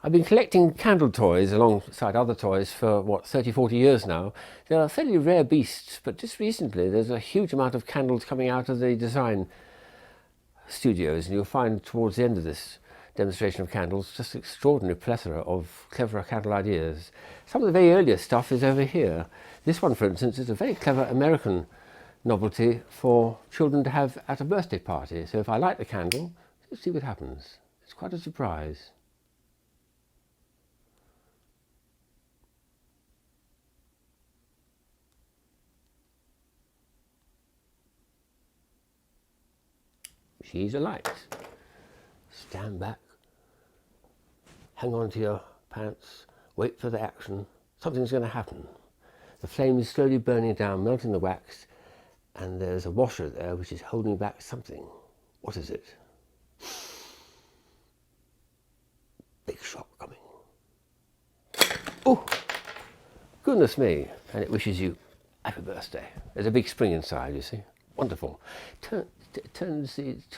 I've been collecting candle toys alongside other toys for, what, 30, 40 years now. They're fairly rare beasts, but just recently there's a huge amount of candles coming out of the design studios, and you'll find towards the end of this demonstration of candles just an extraordinary plethora of clever candle ideas. Some of the very earliest stuff is over here. This one, for instance, is a very clever American novelty for children to have at a birthday party. So if I light the candle, let's see what happens. It's quite a surprise. She's a light. Stand back, hang on to your pants, wait for the action. Something's going to happen. The flame is slowly burning down, melting the wax, and there's a washer there which is holding back something. What is it? Big shock coming. Oh, goodness me. And it wishes you happy birthday. There's a big spring inside, you see. Wonderful.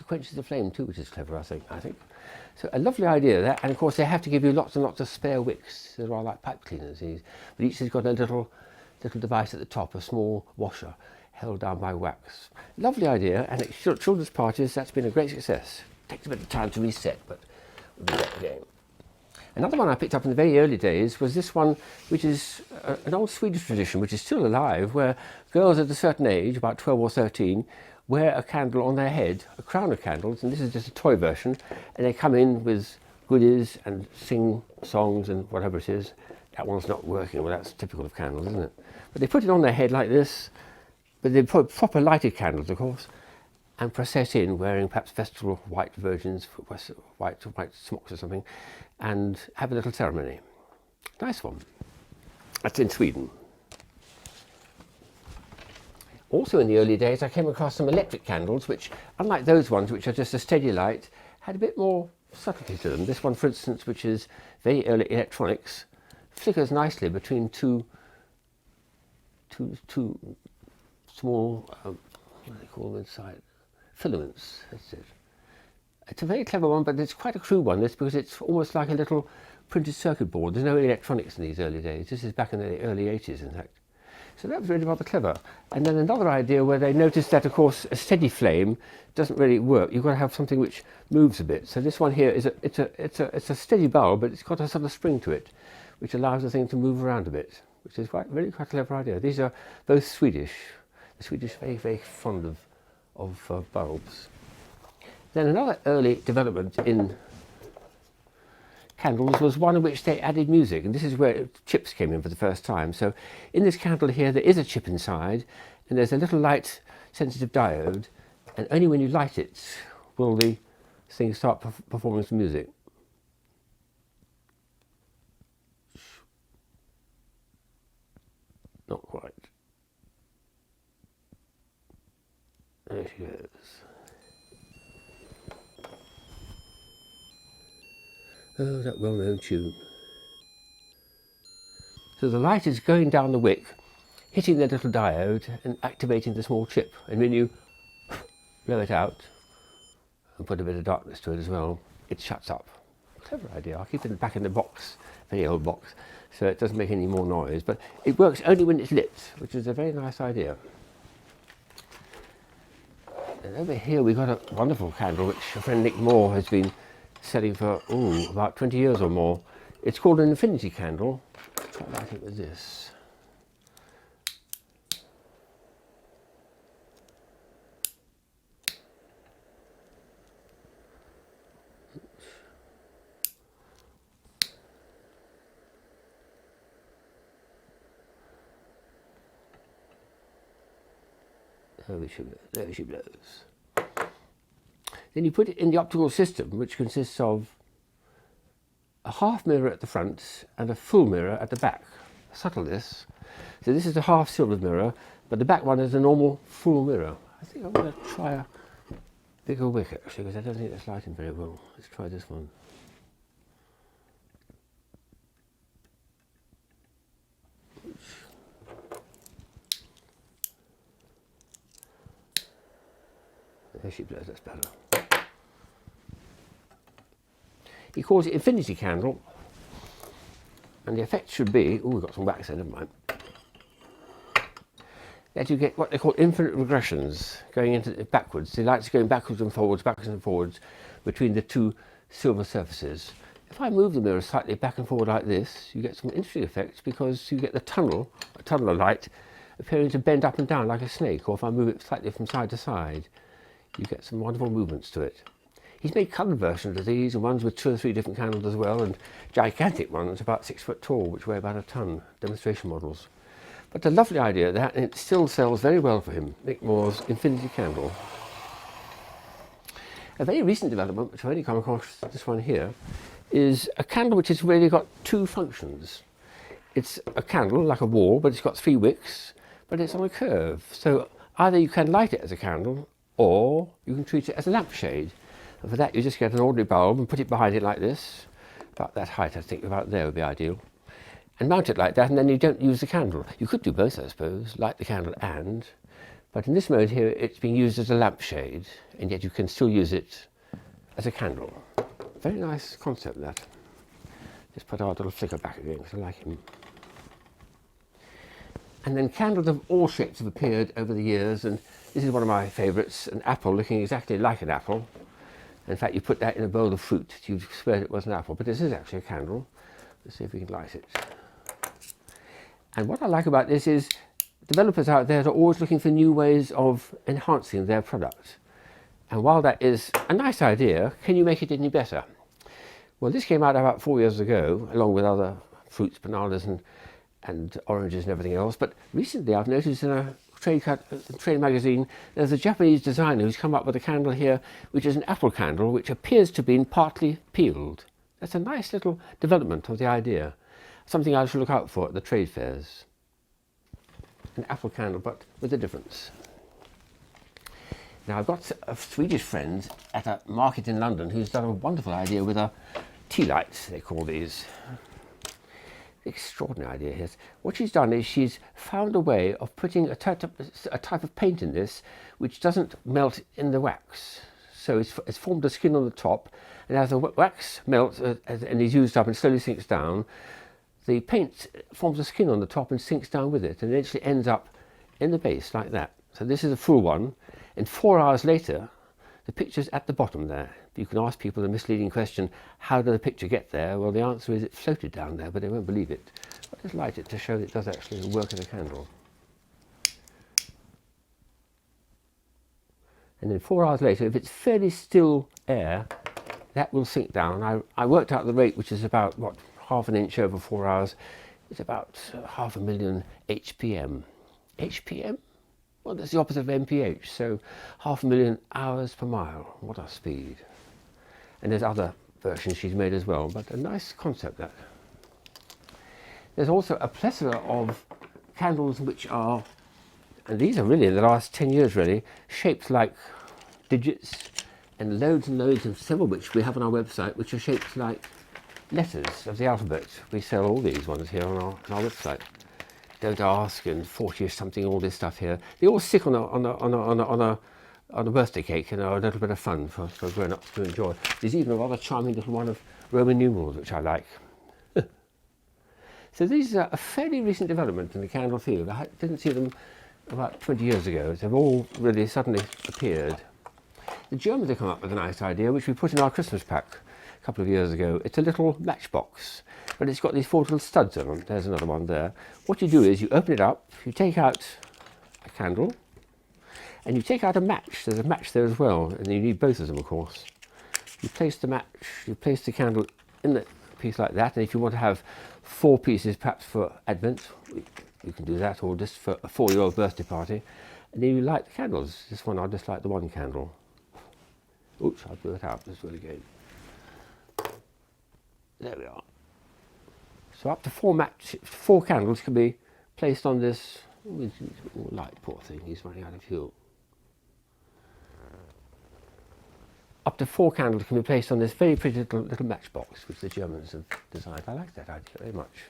Quenches the flame too, which is clever, I think. So a lovely idea there, and of course they have to give you lots and lots of spare wicks. They're all like pipe cleaners, but each has got a little device at the top, a small washer held down by wax. Lovely idea, and at children's parties that's been a great success. Takes a bit of time to reset, but we'll do that again. Another one I picked up in the very early days was this one, which is an old Swedish tradition, which is still alive, where girls at a certain age, about 12 or 13, wear a candle on their head, a crown of candles, and this is just a toy version, and they come in with goodies and sing songs and whatever it is. That one's not working, well that's typical of candles, isn't it? But they put it on their head like this, but they put proper lighted candles, of course, and process in wearing perhaps festival white virgins, white smocks or something, and have a little ceremony. Nice one. That's in Sweden. Also in the early days I came across some electric candles which, unlike those ones which are just a steady light, had a bit more subtlety to them. This one, for instance, which is very early electronics, flickers nicely between two small, what do they call them inside? Filaments, that's it. It's a very clever one, but it's quite a crude one, this, because it's almost like a little printed circuit board. There's no electronics in these early days. This is back in the early 80s, in fact. So that was really rather clever. And then another idea where they noticed that, of course, a steady flame doesn't really work. You've got to have something which moves a bit. So this one here is it's a steady bulb, but it's got a sort of spring to it, which allows the thing to move around a bit, which is quite a clever idea. These are both Swedish. The Swedish are very, very fond of bulbs. Then another early development in candles was one in which they added music, and this is where chips came in for the first time. So in this candle here there is a chip inside, and there's a little light sensitive diode, and only when you light it will the thing start performing some music. Not quite. There she goes. Oh, that well-known tune. So the light is going down the wick, hitting the little diode and activating the small chip. And when you blow it out and put a bit of darkness to it as well, it shuts up. Clever idea. I'll keep it back in the box, very old box, so it doesn't make any more noise. But it works only when it's lit, which is a very nice idea. And over here we've got a wonderful candle which a friend Nick Moore has been selling for about 20 years or more. It's called an Affinity Candle. Try lighting it with this. There she blows. Then you put it in the optical system, which consists of a half mirror at the front and a full mirror at the back. Subtle this. So this is a half silver mirror, but the back one is a normal full mirror. I think I'm going to try a bigger wick actually, because I don't think it's lighting very well. Let's try this one. There she blows, that's better. He calls it Infinity Candle, And the effect should be, oh, we've got some wax there, never mind, that you get what they call infinite regressions, going into backwards. The light's going backwards and forwards between the two silver surfaces. If I move the mirror slightly back and forward like this, you get some interesting effects, because you get a tunnel of light appearing to bend up and down like a snake, or if I move it slightly from side to side, you get some wonderful movements to it. He's made coloured versions of these, and ones with 2 or 3 different candles as well, and gigantic ones about 6 foot tall, which weigh about a ton, demonstration models. But a lovely idea that, and it still sells very well for him, Nick Moore's Infinity Candle. A very recent development, which I've only come across this one here, is a candle which has really got 2 functions. It's a candle like a wall, but it's got 3 wicks, but it's on a curve. So either you can light it as a candle, or you can treat it as a lampshade. And for that you just get an ordinary bulb and put it behind it like this, about that height I think, about there would be ideal, and mount it like that, and then you don't use the candle. You could do both, I suppose, light the candle but in this mode here it's being used as a lampshade, and yet you can still use it as a candle. Very nice concept, that. Just put our little flicker back again because I like him. And then candles of all shapes have appeared over the years, and this is one of my favourites, an apple looking exactly like an apple. In fact, you put that in a bowl of fruit, you'd swear it was an apple, but this is actually a candle. Let's see if we can light it. And what I like about this is developers out there are always looking for new ways of enhancing their product. And while that is a nice idea, can you make it any better? Well, this came out about 4 years ago, along with other fruits, bananas and oranges and everything else. But recently I've noticed in a trade magazine, there's a Japanese designer who's come up with a candle here, which is an apple candle, which appears to have been partly peeled. That's a nice little development of the idea. Something I should look out for at the trade fairs. An apple candle, but with a difference. Now, I've got a Swedish friend at a market in London who's done a wonderful idea with a tea light, they call these. Extraordinary idea here. What she's done is she's found a way of putting a type of paint in this which doesn't melt in the wax. So it's formed a skin on the top, and as the wax melts and is used up and slowly sinks down, the paint forms a skin on the top and sinks down with it, and eventually ends up in the base like that. So this is a full one, and 4 hours later the picture's at the bottom there. You can ask people the misleading question, how did the picture get there? Well, the answer is it floated down there, but they won't believe it. I'll just light it to show that it does actually work as a candle. And then 4 hours later, if it's fairly still air, that will sink down. I worked out the rate, which is about, what, half an inch over 4 hours. It's about 500,000 HPM. HPM? Well, that's the opposite of MPH, so 500,000 hours per mile. What a speed. And there's other versions she's made as well, but a nice concept, that. There's also a plethora of candles which are, and these are really in the last 10 years really, shaped like digits, and loads of several which we have on our website, which are shaped like letters of the alphabet. We sell all these ones here on our website. Don't ask, and 40 or something, all this stuff here. They all stick on a birthday cake, and are a little bit of fun for grown-ups to enjoy. There's even a rather charming little one of Roman numerals, which I like. So these are a fairly recent development in the candle field. I didn't see them about 20 years ago. They've all really suddenly appeared. The Germans have come up with a nice idea, which we put in our Christmas pack a couple of years ago. It's a little matchbox, but it's got these 4 little studs on them. There's another one there. What you do is you open it up, you take out a candle, and you take out a match. There's a match there as well, and you need both of them, of course. You place the match, you place the candle in the piece like that, and if you want to have 4 pieces, perhaps for Advent, you can do that, or just for a 4-year-old birthday party, and then you light the candles. This one, I'll just light the one candle. Oops, I'll do it out. Let's do it again. There we are. So up to 4 candles can be placed on this. Light, poor thing, he's running out of fuel. Up to 4 candles can be placed on this very pretty little matchbox, which the Germans have designed. I like that idea very much.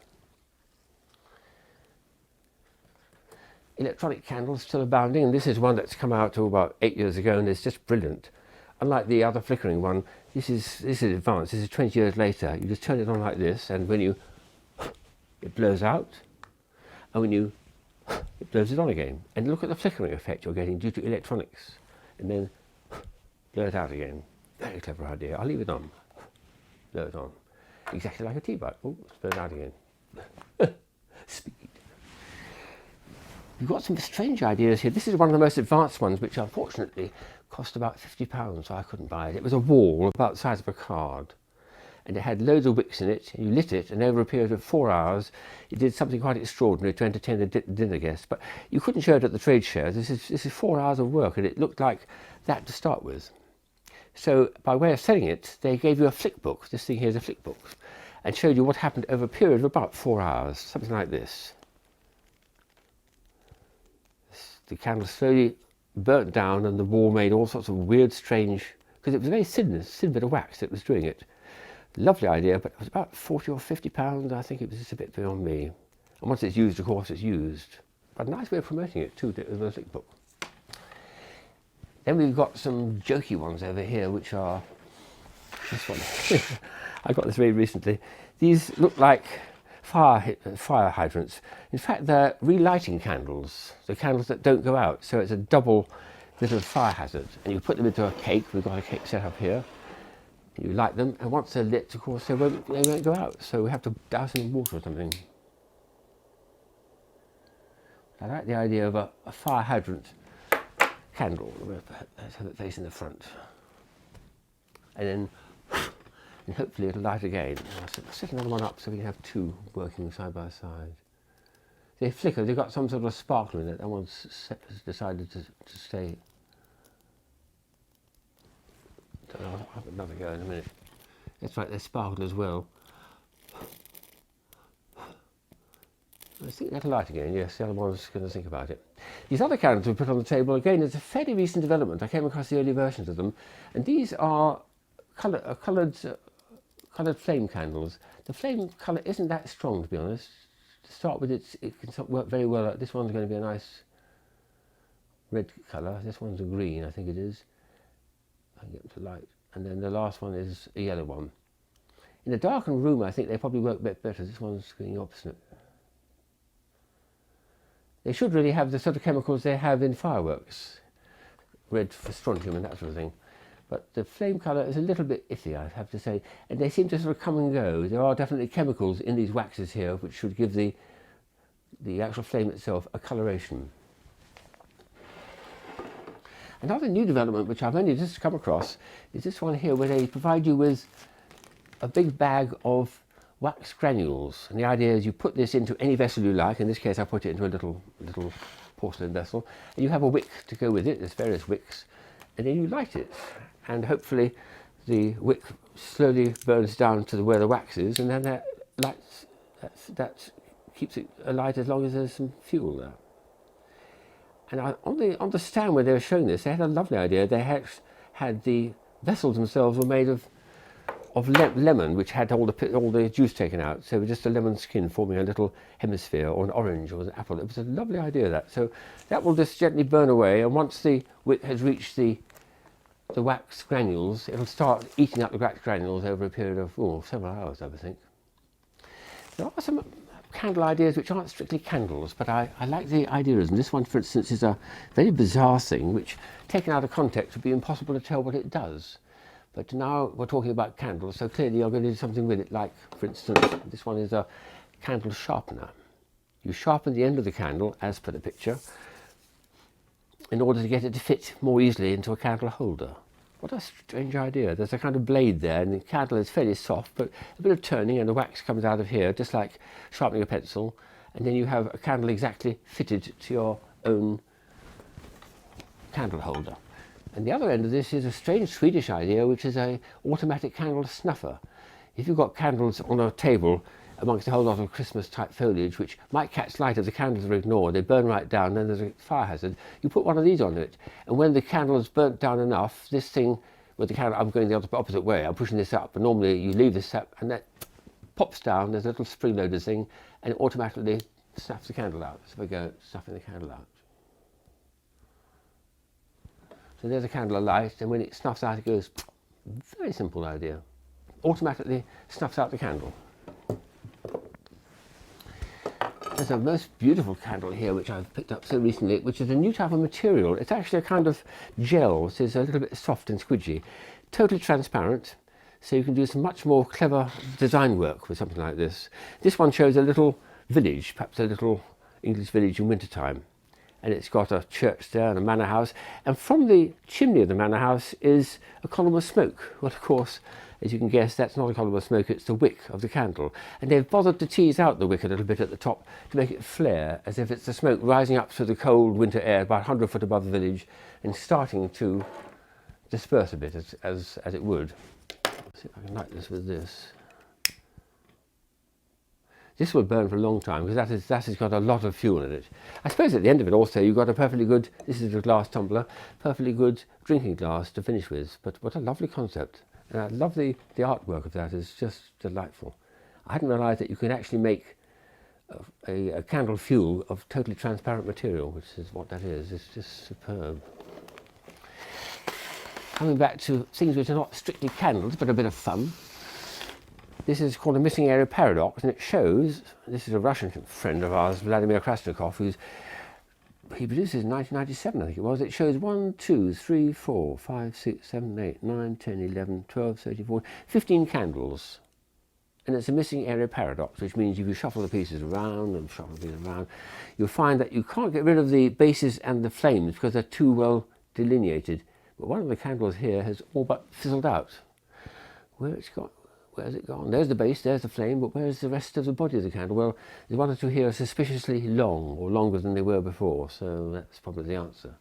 Electronic candles still abounding, and this is one that's come out about 8 years ago, and it's just brilliant. Unlike the other flickering one, this is advanced. This is 20 years later. You just turn it on like this, and when you it blows out, and when you, it blows it on again. And look at the flickering effect you're getting due to electronics. And then blow it out again. Very clever idea. I'll leave it on. Blow it on. Exactly like a tea bag. Oh, let's blow it out again. Speed. You've got some strange ideas here. This is one of the most advanced ones, which unfortunately cost about £50, so I couldn't buy it. It was a wall about the size of a card, and it had loads of wicks in it. You lit it, and over a period of 4 hours, it did something quite extraordinary to entertain the dinner guests. But you couldn't show it at the trade show. This is 4 hours of work, and it looked like that to start with. So by way of selling it, they gave you a flick book. This thing here is a flick book, and showed you what happened over a period of about 4 hours, something like this. The candle slowly burnt down, and the wall made all sorts of weird, strange, because it was a very thin bit of wax that was doing it. Lovely idea, but it was about 40 or 50 pounds. I think it was just a bit beyond me. And once it's used, of course, it's used. But a nice way of promoting it too, with a flick book. Then we've got some jokey ones over here, which are this one. I got this very recently. These look like fire hydrants. In fact, they're relighting candles. The candles that don't go out. So it's a double little fire hazard. And you put them into a cake. We've got a cake set up here. You light them, and once they're lit, of course, they won't go out. So we have to douse them in water or something. I like the idea of a fire hydrant candle. Let's have it facing the front. And then and hopefully it'll light again. I'll set another one up so we can have two working side by side. They flicker, they've got some sort of sparkle in it. That one's decided to stay. I'll have another go in a minute. That's right, they sparkle as well. I think that'll light again, yes, the other one's going to think about it. These other candles we put on the table, again, it's a fairly recent development. I came across the early versions of them, and these are coloured flame candles. The flame colour isn't that strong, to be honest. To start with, it can work very well. This one's going to be a nice red colour. This one's a green, I think it is. I can get them to light. And then the last one is a yellow one. In a darkened room, I think they probably work a bit better. This one's going opposite. They should really have the sort of chemicals they have in fireworks. Red for strontium and that sort of thing. But the flame colour is a little bit iffy, I have to say. And they seem to sort of come and go. There are definitely chemicals in these waxes here which should give the actual flame itself a coloration. Another new development which I've only just come across is this one here, where they provide you with a big bag of wax granules. And the idea is you put this into any vessel you like. In this case I put it into a little porcelain vessel, and you have a wick to go with it. There's various wicks, and then you light it, and hopefully the wick slowly burns down to where the wax is, and then that keeps it alight as long as there's some fuel there. And on the stand where they were showing this, they had a lovely idea. They had the vessels themselves were made of lemon, which had all the juice taken out. So just a lemon skin forming a little hemisphere, or an orange, or an apple. It was a lovely idea, that. So that will just gently burn away, and once the wick has reached the wax granules, it'll start eating up the wax granules over a period of several hours, I would think. There are some candle ideas which aren't strictly candles, but I like the ideas. And this one, for instance, is a very bizarre thing which, taken out of context, would be impossible to tell what it does. But now we're talking about candles, so clearly you're going to do something with it. Like, for instance, this one is a candle sharpener. You sharpen the end of the candle, as per the picture, in order to get it to fit more easily into a candle holder. What a strange idea. There's a kind of blade there, and the candle is fairly soft, but a bit of turning and the wax comes out of here, just like sharpening a pencil, and then you have a candle exactly fitted to your own candle holder. And the other end of this is a strange Swedish idea, which is an automatic candle snuffer. If you've got candles on a table amongst a whole lot of Christmas-type foliage, which might catch light if the candles are ignored, they burn right down, then there's a fire hazard, you put one of these on it, and when the candle is burnt down enough, this thing, with the candle, I'm going the opposite way, I'm pushing this up, and normally you leave this up, and that pops down, there's a little spring loader thing, and it automatically snuffs the candle out. So we go snuffing the candle out. So there's a candle alight, and when it snuffs out, it goes, very simple idea, automatically snuffs out the candle. there's a most beautiful candle here which I've picked up so recently, which is a new type of material. It's actually a kind of gel, so it's a little bit soft and squidgy, totally transparent, so you can do some much more clever design work with something like this. This one shows a little village, perhaps a little English village in wintertime, and it's got a church there and a manor house, and from the chimney of the manor house is a column of smoke. Well, of course, as you can guess, that's not a column of smoke, it's the wick of the candle. And they've bothered to tease out the wick a little bit at the top to make it flare, as if it's the smoke rising up through the cold winter air about 100 foot above the village and starting to disperse a bit as it would. Let's see if I can light this with this. This will burn for a long time because that has got a lot of fuel in it. I suppose at the end of it also you've got a perfectly good, this is a glass tumbler, perfectly good drinking glass to finish with. But what a lovely concept. And I love the artwork of that, it's just delightful. I hadn't realised that you could actually make a candle fuel of totally transparent material, which is what that is. It's just superb. Coming back to things which are not strictly candles, but a bit of fun. This is called a missing area paradox, and it shows, this is a Russian friend of ours, Vladimir Krasnikov, he produced this in 1997, I think it was. It shows 1, 2, 3, 4, 5, 6, 7, 8, 9, 10, 11, 12, 13, 14, 15 candles. And it's a missing area paradox, which means if you shuffle the pieces around and shuffle the pieces around, you'll find that you can't get rid of the bases and the flames because they're too well delineated. But one of the candles here has all but fizzled out. Where's it gone? There's the base, there's the flame, but where's the rest of the body of the candle? Well, there's one or two here are suspiciously long, or longer than they were before, so that's probably the answer.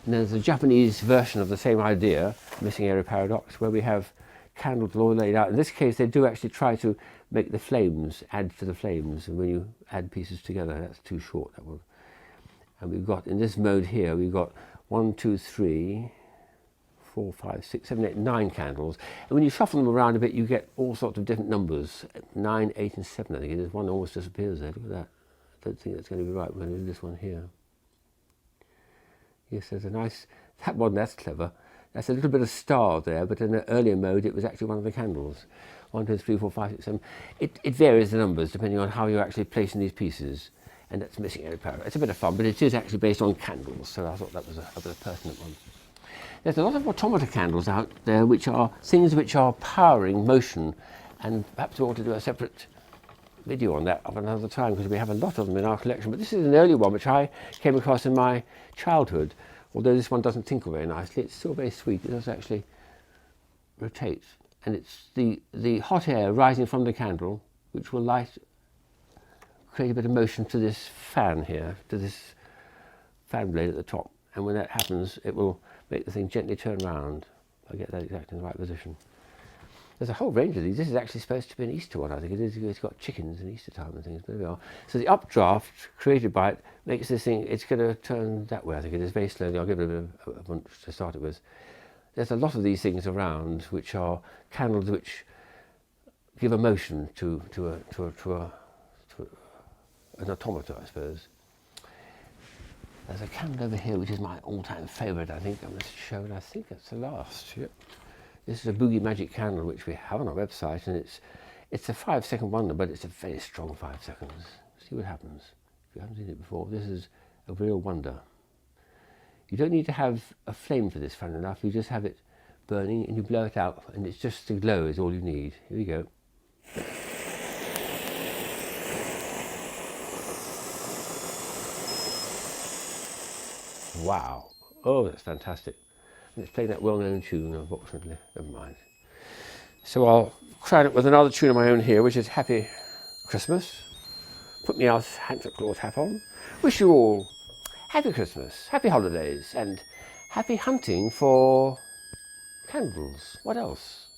And there's a Japanese version of the same idea, missing area paradox, where we have candles all laid out. In this case, they do actually try to make the flames add to the flames, and when you add pieces together, that's too short, that one. And we've got, in this mode here, we've got 1, 2, 3, 4, 5, 6, 7, 8, 9 candles. And when you shuffle them around a bit, you get all sorts of different numbers. 9, 8, and 7, I think it is. One almost disappears there. Look at that. I don't think that's going to be right. We're going to do this one here. Yes, there's a nice, that one, that's clever. That's a little bit of star there, but in an earlier mode, it was actually one of the candles. 1, 2, 3, 4, 5, 6, 7. It varies the numbers depending on how you're actually placing these pieces. And that's missing area paradox. It's a bit of fun, but it is actually based on candles, so I thought that was a pertinent one. There's a lot of automata candles out there which are things which are powering motion, and perhaps we ought to do a separate video on that of another time because we have a lot of them in our collection. But this is an early one which I came across in my childhood. Although this one doesn't tinkle very nicely, it's still very sweet. It does actually rotate, and it's the hot air rising from the candle which will create a bit of motion to this fan here, to this fan blade at the top. And when that happens, it will make the thing gently turn round. I get that exactly in the right position. There's a whole range of these. This is actually supposed to be an Easter one, I think it is. It's got chickens and Easter time and things, but there we are. So the updraft created by it makes this thing, it's going to turn that way, I think it is, very slowly. I'll give it a bit of a bunch to start it with. There's a lot of these things around which are candles which give a motion to an automata, I suppose. There's a candle over here which is my all-time favourite, I think. I'm going to show it. I think it's the last. Yep. This is a Boogie Magic candle which we have on our website, and it's a 5-second wonder, but it's a very strong 5 seconds. See what happens. If you haven't seen it before, this is a real wonder. You don't need to have a flame for this, fun enough. You just have it burning and you blow it out, and it's just the glow is all you need. Here we go. Wow. Oh, that's fantastic. And it's playing that well-known tune, unfortunately. Never mind. So I'll crown it with another tune of my own here, which is Happy Christmas. Put me out Santa Claus hat on. Wish you all Happy Christmas, Happy Holidays, and happy hunting for candles. What else?